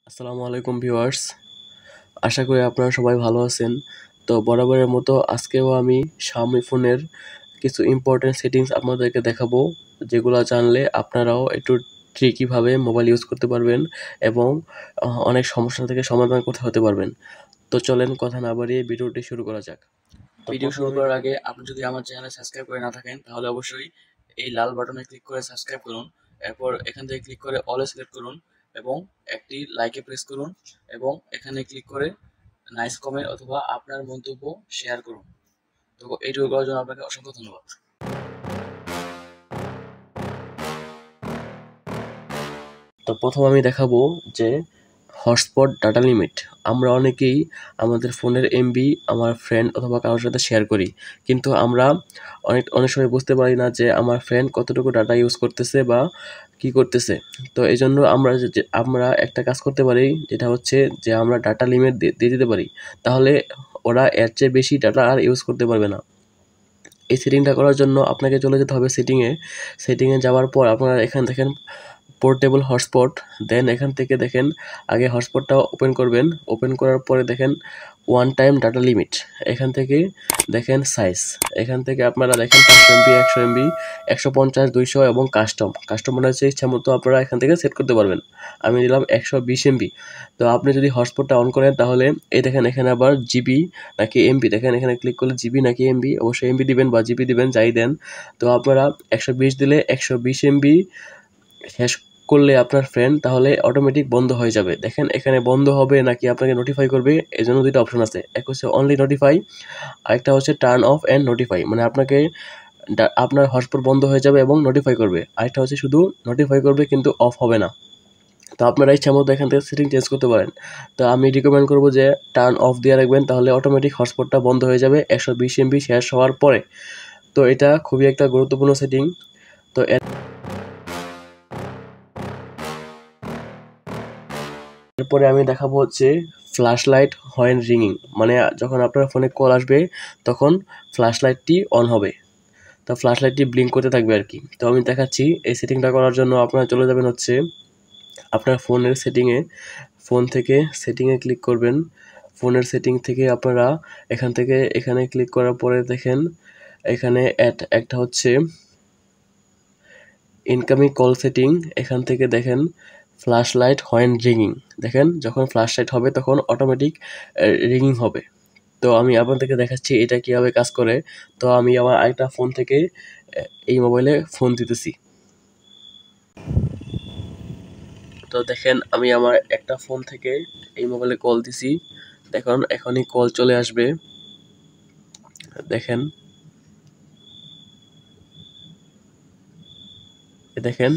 আসসালামু আলাইকুম ভিউয়ার্স, আশা করি আপনারা সবাই ভালো আছেন। তো বরাবরের মতো আজকেও আমি Xiaomi ফোনের কিছু ইম্পর্টেন্ট সেটিংস আপনাদেরকে দেখাবো, যেগুলো জানলে আপনারাও একটু ট্রিকিভাবে মোবাইল ইউজ করতে পারবেন এবং অনেক সমস্যা থেকে সমাধান করতে হতে পারবেন। তো চলেন কথা না বাড়িয়ে ভিডিওটি শুরু করা যাক। ভিডিও শুরু করার আগে আপনি যদি আমার চ্যানেলে সাবস্ক্রাইব করে না থাকেন তাহলে অবশ্যই এই লাল বাটনে ক্লিক করে সাবস্ক্রাইব করুন। এরপর এখান থেকে ক্লিক করে অলে সিলেক্ট করুন এবং একটি লাইকে প্রেস করুন এবং এখানে ক্লিক করে নাইস কমেন্ট অথবা আপনার মন্তব্য শেয়ার করুন। তো এইটুকু করার জন্য আপনাকে অসংখ্য ধন্যবাদ। তো প্রথম আমি দেখাবো যে হটস্পট ডাটা লিমিট। আমরা অনেকেই আমাদের ফোনের এমবি আমার ফ্রেন্ড অথবা কারোর সাথে শেয়ার করি, কিন্তু আমরা অনেক সময় বুঝতে পারি না যে আমার ফ্রেন্ড কতটুকু ডাটা ইউজ করতেছে বা কি করতেছে। তো এই জন্য আমরা একটা কাজ করতে পারি, যেটা হচ্ছে যে আমরা ডাটা লিমিট দিয়ে দিতে পারি। তাহলে ওরা এর চেয়ে বেশি ডাটা আর ইউজ করতে পারবে না। এই সেটিংটা করার জন্য আপনাকে চলে যেতে হবে সেটিংয়ে যাওয়ার পর আপনারা এখান দেখেন পোর্টেবল হটস্পট। দেন এখান থেকে দেখেন আগে হটস্পটটা ওপেন করবেন। ওপেন করার পরে দেখেন ওয়ান টাইম ডাটা লিমিট। এখান থেকে দেখেন সাইজ। এখান থেকে আপনারা দেখেন 500 এমবি, 100 এমবি, 150, 200 এবং কাস্টম মানে হচ্ছে ইচ্ছা মতো আপনারা এখান থেকে সেট করতে পারবেন। আমি দিলাম 120 এমবি। তো আপনি যদি হটস্পটটা অন করেন তাহলে এই দেখেন এখানে আবার জিবি নাকি এমবি, দেখেন এখানে ক্লিক করলে জিবি নাকি এমবি, অবশ্যই এমবি দিবেন বা জিবি দিবেন, যাই দেন। তো আপনারা 120 দিলে 120 এমবি শেষ করলে আপনার ফ্রেন্ড তাহলে অটোমেটিক বন্ধ হয়ে যাবে। দেখেন এখানে বন্ধ হবে নাকি আপনাকে নোটিফাই করবে, এই জন্য দুইটা অপশন আছে। এক হচ্ছে অনলি নোটিফাই, আরেকটা হচ্ছে টার্ন অফ অ্যান্ড নোটিফাই, মানে আপনাকে আপনার হটস্পট বন্ধ হয়ে যাবে এবং নোটিফাই করবে। আরেকটা হচ্ছে শুধু নোটিফাই করবে কিন্তু অফ হবে না। তো আপনারা ইচ্ছা মতো এখান থেকে সেটিং চেঞ্জ করতে পারেন। তো আমি রিকমেন্ড করবো যে টার্ন অফ দিয়ে রাখবেন, তাহলে অটোমেটিক হটস্পটটা বন্ধ হয়ে যাবে 120 এমবি শেষ হওয়ার পরে। তো এটা খুবই একটা গুরুত্বপূর্ণ সেটিং। তো এরপরে আমি দেখাবো হচ্ছে ফ্ল্যাশ লাইট হোয়েন রিংইং, মানে যখন আপনার ফোনে কল আসবে তখন ফ্ল্যাশ লাইটটি অন হবে। তো ফ্ল্যাশ লাইটটি ব্লিঙ্ক করতে থাকবে আর কি। তো আমি দেখাচ্ছি। এই সেটিংটা করার জন্য আপনারা চলে যাবেন হচ্ছে আপনার ফোনের সেটিংয়ে। ফোন থেকে সেটিংয়ে ক্লিক করবেন। ফোনের সেটিং থেকে আপনারা এখান থেকে এখানে ক্লিক করার পরে দেখেন এখানে একটা হচ্ছে ইনকামিং কল সেটিং। এখান থেকে দেখেন ফ্ল্যাশ লাইট হোয়েন রিংইং, দেখেন যখন ফ্ল্যাশ লাইট হবে তখন অটোমেটিক রিংইং হবে। তো আমি আপনাদেরকে দেখাচ্ছি এটা কীভাবে কাজ করে। তো আমি আমার আরেকটা ফোন থেকে এই মোবাইলে ফোন দিতেছি। তো দেখেন আমি আমার একটা ফোন থেকে এই মোবাইলে কল দিছি, দেখুন এখনই কল চলে আসবে। দেখেন দেখেন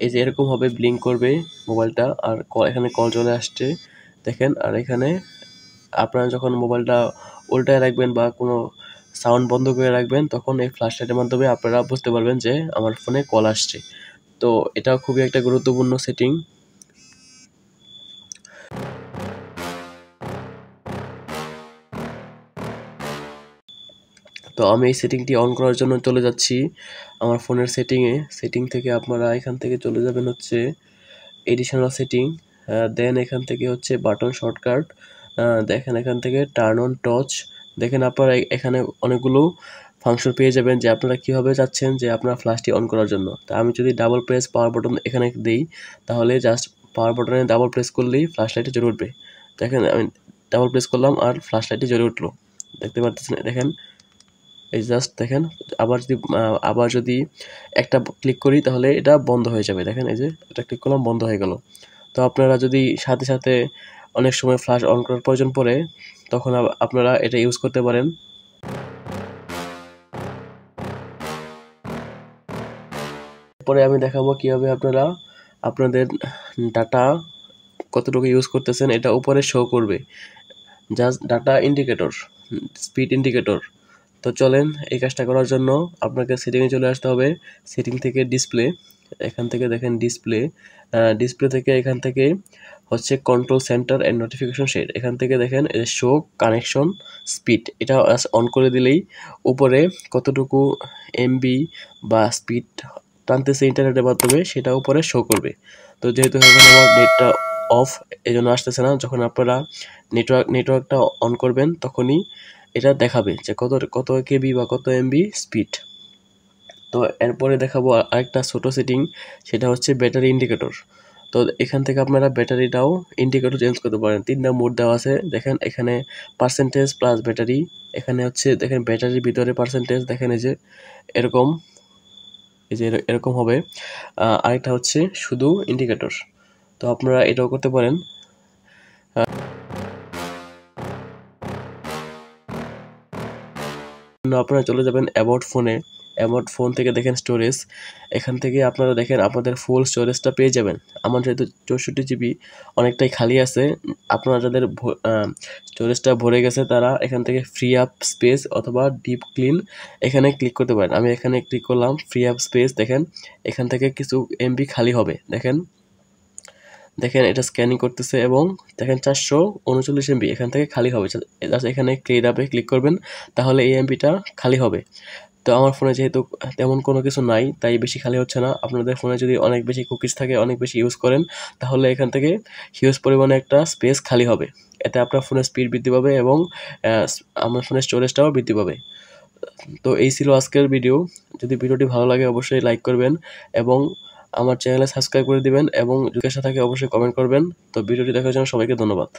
এই যে এরকম হবে, ব্লিঙ্ক করবে মোবাইলটা আর এখানে কল চলে আসছে দেখেন। আর এখানে আপনারা যখন মোবাইলটা উল্টায় রাখবেন বা কোনো সাউন্ড বন্ধ করে রাখবেন তখন এই ফ্ল্যাশ লাইটের মাধ্যমে আপনারা বুঝতে পারবেন যে আমার ফোনে কল আসছে। তো এটা খুবই একটা গুরুত্বপূর্ণ সেটিং। তো আমি এই সেটিংটি অন করার জন্য চলে যাচ্ছি আমার ফোনের সেটিং থেকে আপনারা এখান থেকে চলে যাবেন হচ্ছে এডিশনাল সেটিং। দেন এখান থেকে হচ্ছে বাটন শর্টকাট। দেখেন এখান থেকে টার্ন অন টচ। দেখেন আপনারা এখানে অনেকগুলো ফাংশন পেয়ে যাবেন যে আপনারা কীভাবে চাচ্ছেন যে আপনার ফ্ল্যাশটি অন করার জন্য। তা আমি যদি ডাবল প্রেস পাওয়ার বাটন এখানে দিই তাহলে জাস্ট পাওয়ার বাটনে ডাবল প্রেস করলেই ফ্ল্যাশ লাইটে জ্বলে উঠবে। দেখেন আমি ডাবল প্রেস করলাম আর ফ্ল্যাশ লাইটে জ্বলে উঠলো, দেখতে পাচ্ছেন। দেখেন এই জাস্ট দেখেন আবার যদি একটা ক্লিক করি তাহলে এটা বন্ধ হয়ে যাবে। দেখেন এই যে এটা ক্লিক করলাম, বন্ধ হয়ে গেল। তো আপনারা যদি সাথে সাথে অনেক সময় ফ্ল্যাশ অন করার প্রয়োজন পড়ে তখন আপনারা এটা ইউজ করতে পারেন। পরে আমি দেখাবো কিভাবে আপনারা আপনাদের ডাটা কতটুকু ইউজ করতেছেন এটা উপরে শো করবে, just data indicator, speed indicator. তো চলেন এই কাজটা করার জন্য আপনাকে সেটিংয়ে চলে আসতে হবে। সেটিং থেকে ডিসপ্লে, এখান থেকে দেখেন ডিসপ্লে থেকে এখান থেকে হচ্ছে control center and notification shade. এখান থেকে দেখেন শো কানেকশন স্পিড, এটা অন করে দিলেই উপরে কতটুকু এমবি বা স্পিড টানতেছে ইন্টারনেটের মাধ্যমে সেটা উপরে শো করবে। তো যেহেতু এখন আমার নেটটা অফ এই জন্য আসতেছে না। যখন আপনারা নেটওয়ার্কটা অন করবেন তখনই এটা দেখাবে যে কত কেবি বা কত এমবি স্পিড। তো এরপরে দেখাবো আরেকটা ছোট সেটিং, সেটা হচ্ছে ব্যাটারি ইন্ডিকেটর। তো এখান থেকে আপনারা ব্যাটারিটাও ইন্ডিকেটর চেঞ্জ করতে পারেন। 3টা মোড দেওয়া আছে, দেখেন এখানে পার্সেন্টেজ প্লাস ব্যাটারি, এখানে হচ্ছে দেখেন ব্যাটারির ভিতরে পার্সেন্টেজ, দেখেন এই যে এরকম, এই যে এরকম হবে। আরেকটা হচ্ছে শুধু ইন্ডিকেটর। তো আপনারা এটাও করতে পারেন। আপনারা চলে যাবেন অ্যাবাউট ফোনে। অ্যাবাউট ফোন থেকে দেখেন স্টোরেজ, এখান থেকে আপনারা দেখেন আপনাদের ফুল স্টোরেজটা পেয়ে যাবেন। আমার যেহেতু 64 জিবি অনেকটাই খালি আছে, আপনারা যাদের স্টোরেজটা ভরে গেছে তারা এখান থেকে ফ্রি আপ স্পেস অথবা ডিপ ক্লিন এখানে ক্লিক করতে পারেন। আমি এখানে ক্লিক করলাম ফ্রি আপ স্পেস, দেখেন এখান থেকে কিছু এমবি খালি হবে। দেখেন এটা স্ক্যানিং করতেছে এবং দেখেন 439 এমবি এখান থেকে খালি হবে। জাস্ট এখানে ক্লিয়ার আপে ক্লিক করবেন, তাহলে এই এমবিটা খালি হবে। তো আমার ফোনে যেহেতু তেমন কোনো কিছু নাই তাই বেশি খালি হচ্ছে না। আপনাদের ফোনে যদি অনেক বেশি কুকিজ থাকে, অনেক বেশি ইউজ করেন, তাহলে এখান থেকে হিউজ পরিমাণে একটা স্পেস খালি হবে। এতে আপনার ফোনের স্পিড বৃদ্ধি পাবে এবং আমার ফোনের স্টোরেজটাও বৃদ্ধি পাবে। তো এই ছিল আজকের ভিডিও। যদি ভিডিওটি ভালো লাগে অবশ্যই লাইক করবেন এবং আমার চ্যানেলে সাবস্ক্রাইব করে দিবেন এবং জিজ্ঞাসা থাকে অবশ্যই কমেন্ট করবেন। তো ভিডিওটি দেখার জন্য সবাইকে ধন্যবাদ।